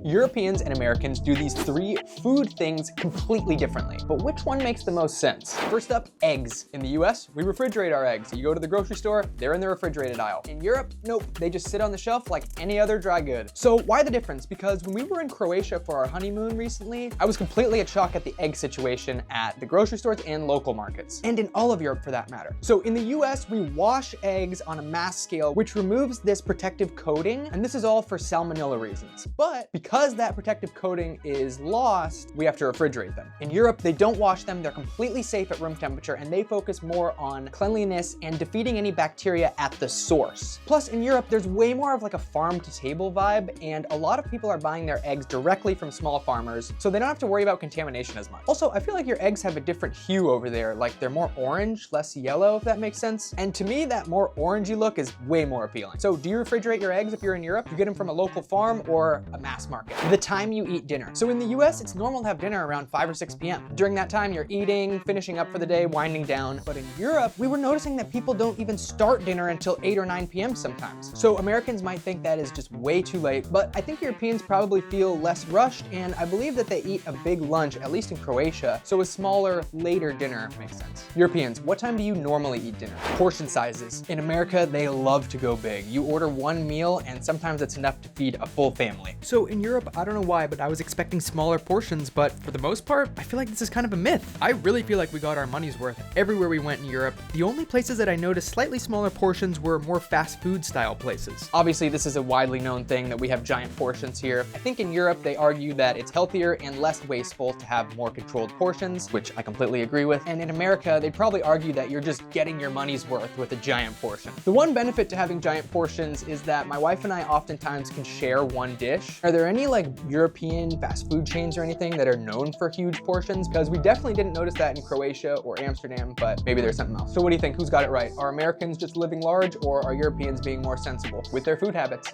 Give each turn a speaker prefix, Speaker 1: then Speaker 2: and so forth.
Speaker 1: Europeans and Americans do these three food things completely differently, but which one makes the most sense? First up, eggs. In the US, we refrigerate our eggs. You go to the grocery store, they're in the refrigerated aisle. In Europe, nope, they just sit on the shelf like any other dry good. So why the difference? Because when we were in Croatia for our honeymoon recently, I was completely at shock at the egg situation at the grocery stores and local markets, and in all of Europe for that matter. So in the US, we wash eggs on a mass scale, which removes this protective coating, and this is all for salmonella reasons. But because that protective coating is lost, we have to refrigerate them. In Europe, they don't wash them, they're completely safe at room temperature, and they focus more on cleanliness and defeating any bacteria at the source. Plus, in Europe, there's way more of like a farm-to-table vibe, and a lot of people are buying their eggs directly from small farmers, so they don't have to worry about contamination as much. Also, I feel like your eggs have a different hue over there, like they're more orange, less yellow, if that makes sense. And to me, that more orangey look is way more appealing. So do you refrigerate your eggs if you're in Europe? You get them from a local farm or a mass market? The time you eat dinner. So in the US, it's normal to have dinner around 5 or 6 p.m. During that time, you're eating, finishing up for the day, winding down. But in Europe, we were noticing that people don't even start dinner until 8 or 9 p.m. sometimes. So Americans might think that is just way too late, but I think Europeans probably feel less rushed, and I believe that they eat a big lunch, at least in Croatia, so a smaller, later dinner makes sense. Europeans, what time do you normally eat dinner? Portion sizes. In America, they love to go big. You order one meal, and sometimes it's enough to feed a full family. So in Europe, I don't know why, but I was expecting smaller portions, but for the most part, I feel like this is kind of a myth. I really feel like we got our money's worth everywhere we went in Europe. The only places that I noticed slightly smaller portions were more fast food style places. Obviously, this is a widely known thing that we have giant portions here. I think in Europe, they argue that it's healthier and less wasteful to have more controlled portions, which I completely agree with. And in America, they'd probably argue that you're just getting your money's worth with a giant portion. The one benefit to having giant portions is that my wife and I oftentimes can share one dish. Are there any like European fast food chains or anything that are known for huge portions? Because we definitely didn't notice that in Croatia or Amsterdam, but maybe there's something else. So what do you think? Who's got it right? Are Americans just living large, or are Europeans being more sensible with their food habits?